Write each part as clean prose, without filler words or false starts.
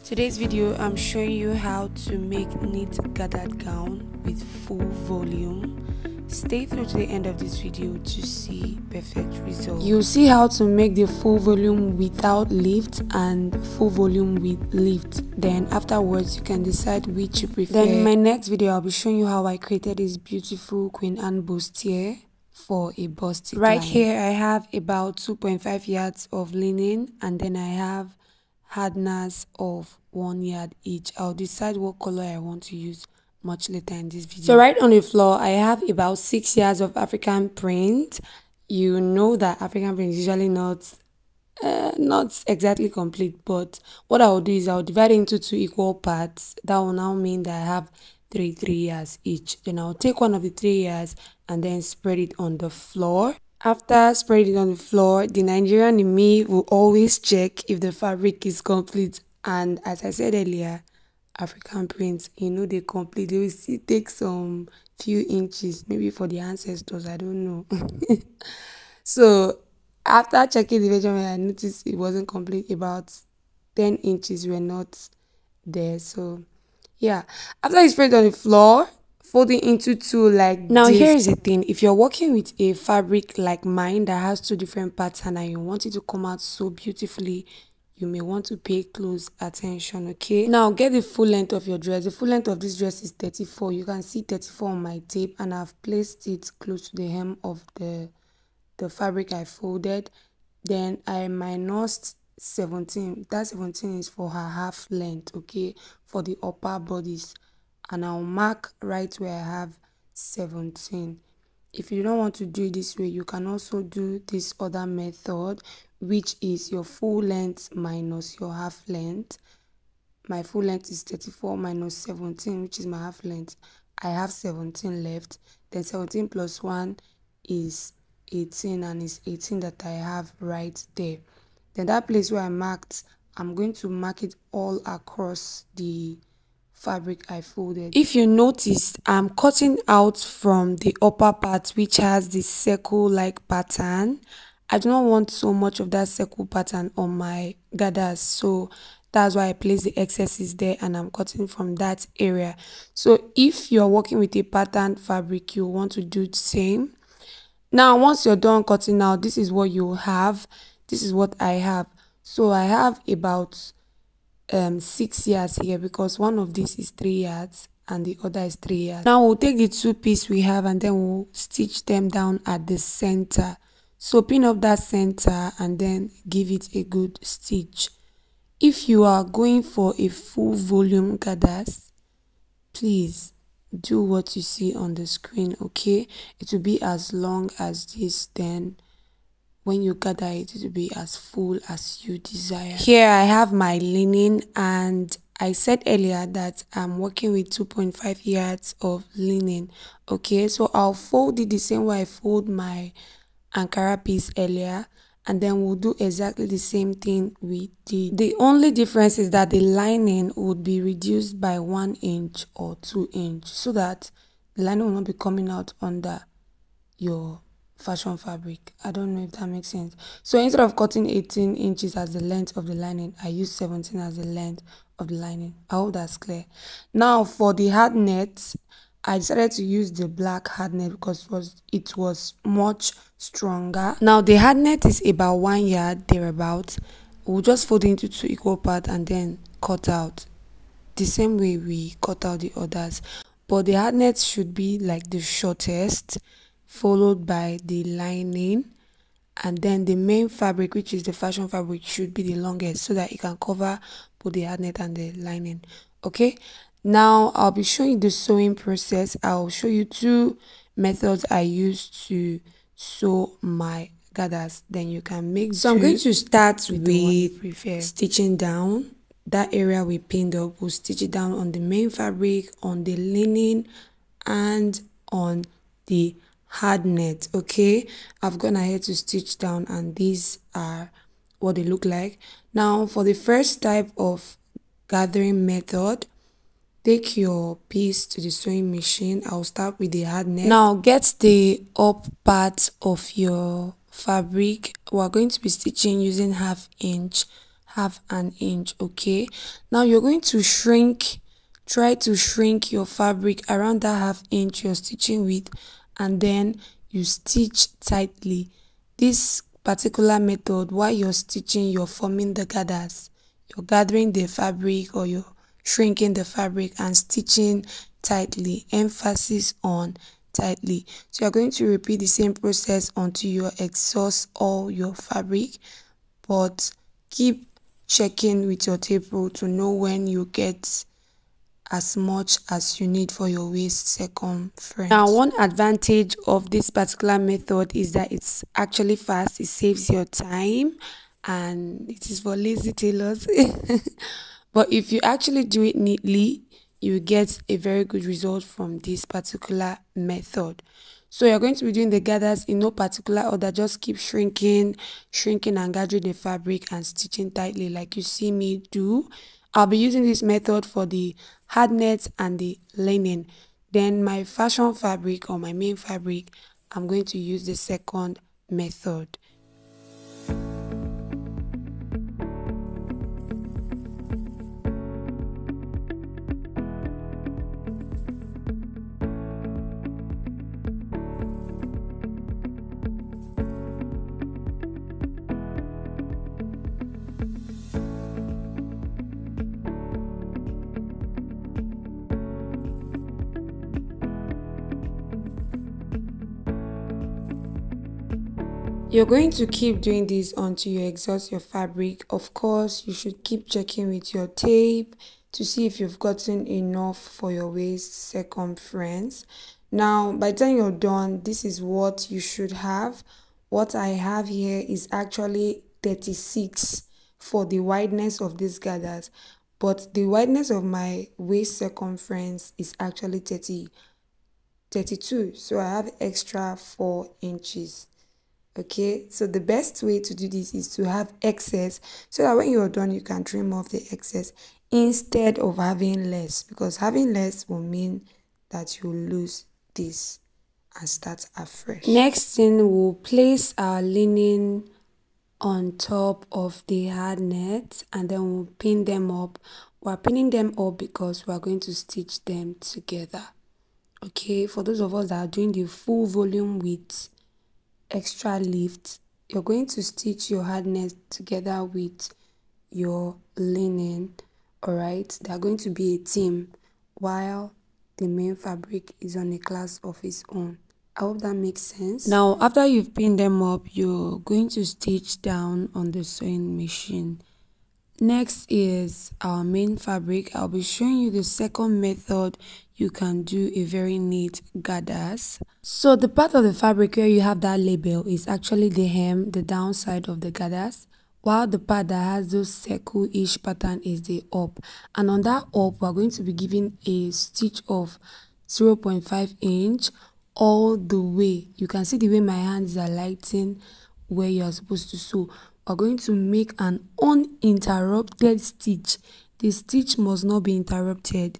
Today's video I'm showing you how to make neat gathered gown with full volume. Stay through to the end of this video to see perfect results. You'll see how to make the full volume without lift and full volume with lift. Then afterwards you can decide which you prefer. Then in my next video I'll be showing you how I created this beautiful Queen Anne bustier for a bust. Right here I have about 2.5 yards of linen, and then I have hardness of 1 yard each. I'll decide what color I want to use much later in this video. So right on the floor I have about 6 yards of African print. You know that African print is usually not exactly complete, but what I'll do is I'll divide it into 2 equal parts. That will now mean that I have 3 yards each. Then I'll take one of the 3 yards and then spread it on the floor. After spreading it on the floor, the Nigerian in me will always check if the fabric is complete. And as I said earlier, African prints, you know, they complete. They will still take some few inches, maybe for the ancestors, I don't know. So after checking the measurement, I noticed it wasn't complete. About 10 inches were not there. So yeah, after you spread it on the floor, folding into 2 like now this. Here's the thing, if you're working with a fabric like mine that has 2 different patterns and you want it to come out so beautifully, you may want to pay close attention. Okay, now get the full length of your dress. The full length of this dress is 34. You can see 34 on my tape, and I've placed it close to the hem of the fabric I folded. Then I minused 17. That 17 is for her half length, okay, for the upper bodies, and I'll mark right where I have 17. If you don't want to do it this way, you can also do this other method, which is your full length minus your half length. My full length is 34 minus 17, which is my half length. I have 17 left. Then 17 plus 1 is 18, and it's 18 that I have right there. Then that place where I marked, I'm going to mark it all across the fabric I folded. If you notice, I'm cutting out from the upper part, which has the circle like pattern. I do not want so much of that circle pattern on my gathers, so that's why I place the excesses there, and I'm cutting from that area. So if you're working with a patterned fabric, you want to do the same. Now once you're done cutting out, this is what you have. This is what I have. So I have about 6 yards here, because one of these is 3 yards and the other is 3 yards. Now we'll take the 2 pieces we have and then we'll stitch them down at the center. So pin up that center and then give it a good stitch. If you are going for a full volume gathers, please do what you see on the screen, okay? It will be as long as this, then when you gather it, it will be as full as you desire. Here I have my linen, and I said earlier that I'm working with 2.5 yards of linen, okay? So I'll fold it the same way I fold my Ankara piece earlier, and then we'll do exactly the same thing we did. The only difference is that the lining would be reduced by 1 inch or 2 inch, so that the lining will not be coming out under your fashion fabric. I don't know if that makes sense. So instead of cutting 18 inches as the length of the lining, I use 17 as the length of the lining. I hope that's clear. Now for the hard net, I decided to use the black hard net because it was much stronger. Now the hard net is about 1 yard thereabout. We'll just fold it into 2 equal parts and then cut out the same way we cut out the others. But the hard net should be like the shortest, followed by the lining, and then the main fabric, which is the fashion fabric, should be the longest, so that it can cover both the hard net and the lining. Okay, now I'll be showing you the sewing process. I'll show you 2 methods I use to sew my gathers, then you can make. So I'm going to start with stitching down that area we pinned up. We'll stitch it down on the main fabric, on the linen, and on the hard net. Okay, I've gone ahead to stitch down, and these are what they look like. Now for the first type of gathering method, take your piece to the sewing machine. I'll start with the hard net. Now get the up part of your fabric. We're going to be stitching using half 1/2 inch. Okay, now you're going to try to shrink your fabric around that 1/2 inch you're stitching with, and then you stitch tightly. This particular method, while you're stitching, you're forming the gathers. You're gathering the fabric, or you're shrinking the fabric and stitching tightly. Emphasis on tightly. So you're going to repeat the same process until you exhaust all your fabric, but keep checking with your tape rule to know when you get as much as you need for your waist circumference. Now, one advantage of this particular method is that it's actually fast, it saves your time, and it is for lazy tailors. But if you actually do it neatly, you get a very good result from this particular method. So you're going to be doing the gathers in no particular order. Just keep shrinking and gathering the fabric and stitching tightly like you see me do. I'll be using this method for the hardnet and the linen. Then my fashion fabric, or my main fabric, I'm going to use the second method. You're going to keep doing this until you exhaust your fabric. Of course, you should keep checking with your tape to see if you've gotten enough for your waist circumference. Now, by the time you're done, this is what you should have. What I have here is actually 36 for the wideness of these gathers, but the wideness of my waist circumference is actually 32, so I have extra 4 inches. Okay, so the best way to do this is to have excess, so that when you're done you can trim off the excess instead of having less, because having less will mean that you lose this and start afresh. Next thing, we'll place our linen on top of the hard net, and then we'll pin them up. We're pinning them up because we are going to stitch them together. Okay, for those of us that are doing the full volume with extra lift, you're going to stitch your hard net together with your linen. All right, they're going to be a team while the main fabric is on a class of its own. I hope that makes sense. Now, after you've pinned them up, you're going to stitch down on the sewing machine. Next is our main fabric. I'll be showing you the second method you can do a very neat gathers. So the part of the fabric where you have that label is actually the hem, the downside of the gathers, while the part that has those circle-ish pattern is the up. And on that up, we're going to be giving a stitch of 0.5 inch all the way. You can see the way my hands are lighting where you are supposed to sew. We're going to make an uninterrupted stitch. The stitch must not be interrupted.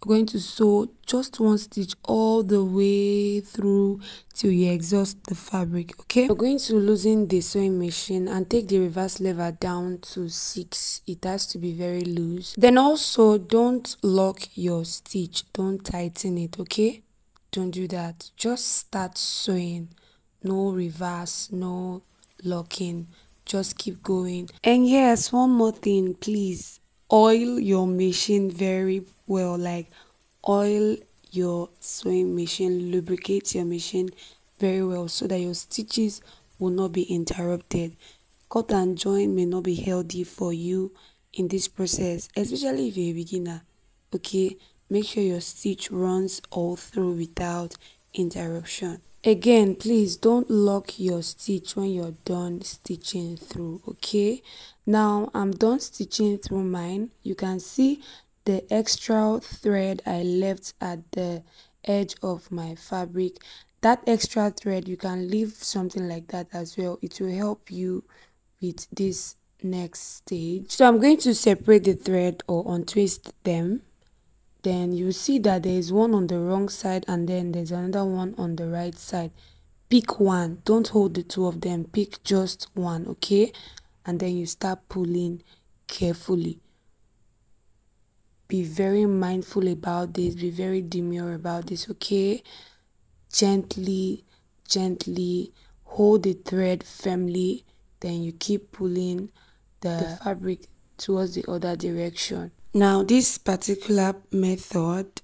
We're going to sew just one stitch all the way through till you exhaust the fabric. Okay, we're going to loosen the sewing machine and take the reverse lever down to 6. It has to be very loose. Then also, don't lock your stitch, don't tighten it. Okay, don't do that. Just start sewing. No reverse, no locking, just keep going. And yes, one more thing, please oil your machine very well. Like, oil your sewing machine, lubricate your machine very well so that your stitches will not be interrupted. Cut and join may not be healthy for you in this process, especially if you're a beginner. Okay, make sure your stitch runs all through without interruption. Again, please don't lock your stitch when you're done stitching through. Okay, now I'm done stitching through mine. You can see the extra thread I left at the edge of my fabric. That extra thread, you can leave something like that as well. It will help you with this next stage. So I'm going to separate the thread or untwist them. Then you see that there is one on the wrong side and then there's another one on the right side. Pick one, don't hold the two of them, pick just one. Okay, and then you start pulling carefully. Be very mindful about this, be very demure about this, okay? Gently, gently hold the thread firmly, then you keep pulling the fabric towards the other direction. Now this particular method,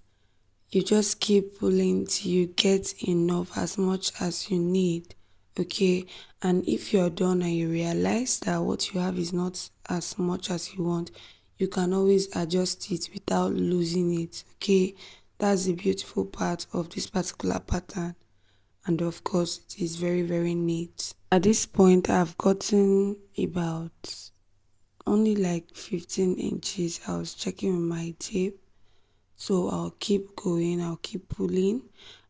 you just keep pulling till you get enough, as much as you need, okay? And if you're done and you realize that what you have is not as much as you want, you can always adjust it without losing it, okay? That's the beautiful part of this particular pattern. And of course, it is very, very neat. At this point, I've gotten about only like 15 inches. I was checking with my tape, so I'll keep going, I'll keep pulling,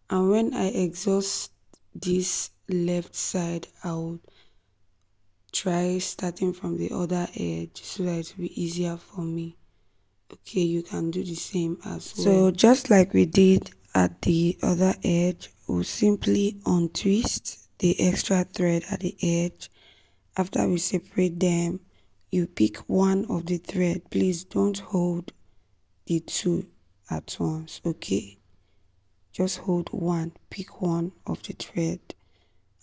and when I exhaust this left side, I'll try starting from the other edge so that it will be easier for me. Okay, you can do the same as well. So just like we did at the other edge, we'll simply untwist the extra thread at the edge. After we separate them, you pick one of the thread. Please don't hold the two at once, okay? Just hold one, pick one of the thread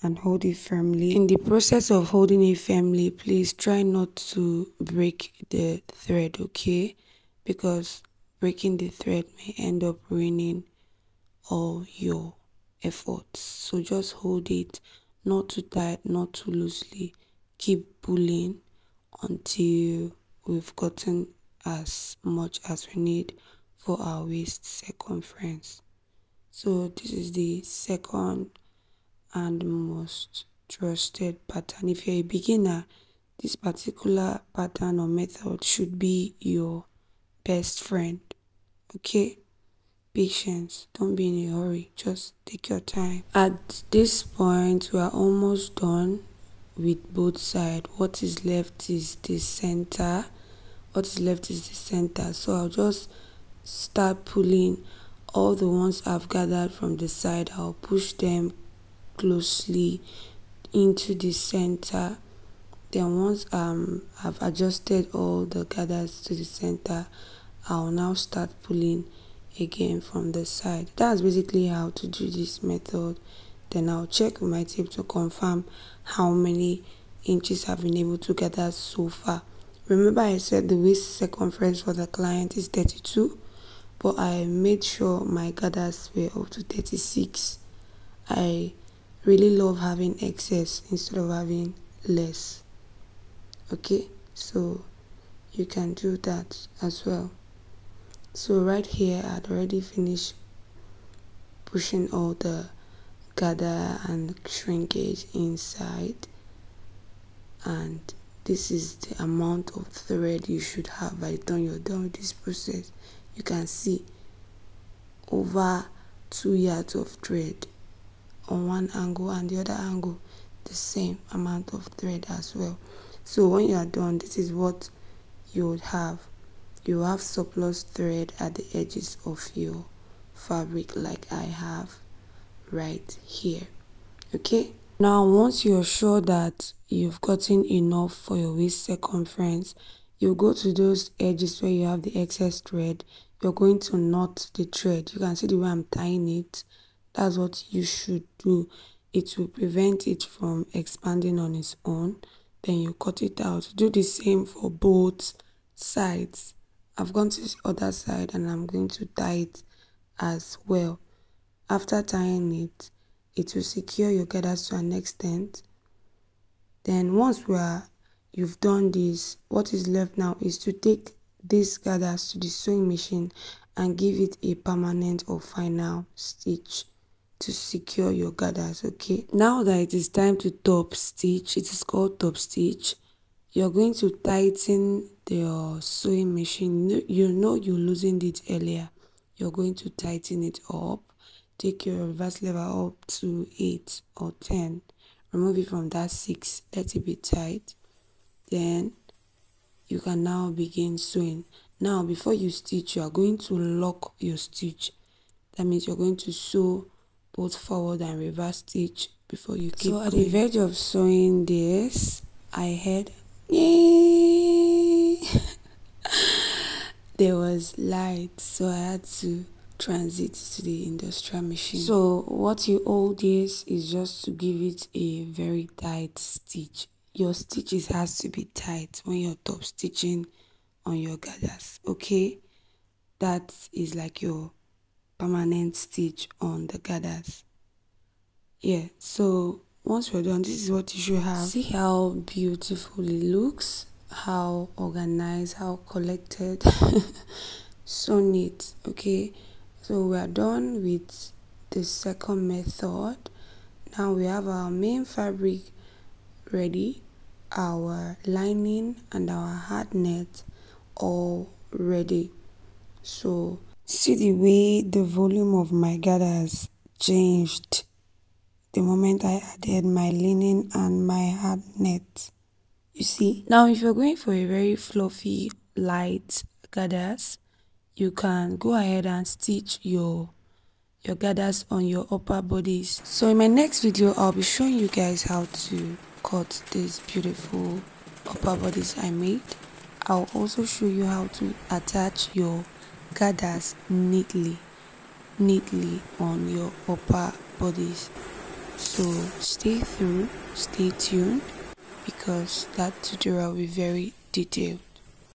and hold it firmly. In the process of holding it firmly, please try not to break the thread, okay? Because breaking the thread may end up ruining all your efforts. So just hold it, not too tight, not too loosely. Keep pulling until we've gotten as much as we need for our waist circumference. So this is the second and most trusted pattern. If you're a beginner, this particular pattern or method should be your best friend, okay? Patience, don't be in a hurry, just take your time. At this point, we are almost done with both sides. What is left is the center. So I'll just start pulling all the ones I've gathered from the side. I'll push them closely into the center. Then once I've adjusted all the gathers to the center, I'll now start pulling again from the side. That's basically how to do this method. Then I'll check with my tape to confirm how many inches I've been able to gather so far. Remember, I said the waist circumference for the client is 32, but I made sure my gathers were up to 36. I really love having excess instead of having less, okay? So you can do that as well. So right here, I'd already finished pushing all the gather and shrinkage inside, and this is the amount of thread you should have by the time you're done with this process. You can see over 2 yards of thread on one angle, and the other angle the same amount of thread as well. So when you are done, this is what you would have. You have surplus thread at the edges of your fabric like I have right here, okay? Now once you're sure that you've gotten enough for your waist circumference, you go to those edges where you have the excess thread. You're going to knot the thread. You can see the way I'm tying it. That's what you should do. It will prevent it from expanding on its own. Then you cut it out. Do the same for both sides. I've gone to the other side and I'm going to tie it as well. After tying it, it will secure your gathers to an extent. Then once you've done this, what is left now is to take these gathers to the sewing machine and give it a permanent or final stitch to secure your gathers, okay? Now that it is time to top stitch, it is called top stitch. You're going to tighten your sewing machine. You know you loosened it earlier. You're going to tighten it up. Take your reverse lever up to 8 or 10. Remove it from that 6. Let it be tight. Then you can now begin sewing. Now before you stitch, you are going to lock your stitch. That means you're going to sew both forward and reverse stitch before you keep going. So at the verge of sewing this, I heard yay. there was light, so I had to transit to the industrial machine. So what you hold this is just to give it a very tight stitch. Your stitches has to be tight when you're top stitching on your gathers, okay? That is like your permanent stitch on the gathers. Yeah, so once we're done, this is what you should have. See how beautiful it looks, how organized, how collected. So neat. Okay, so we are done with the second method. Now we have our main fabric ready, our lining and our hard net all ready. So see the way the volume of my gathers changed the moment I added my linen and my hard net. You see, now if you're going for a very fluffy light gathers, you can go ahead and stitch your gathers on your upper bodies. So in my next video, I'll be showing you guys how to cut these beautiful upper bodies I made. I'll also show you how to attach your gathers neatly on your upper bodies. So stay tuned because that tutorial will be very detailed.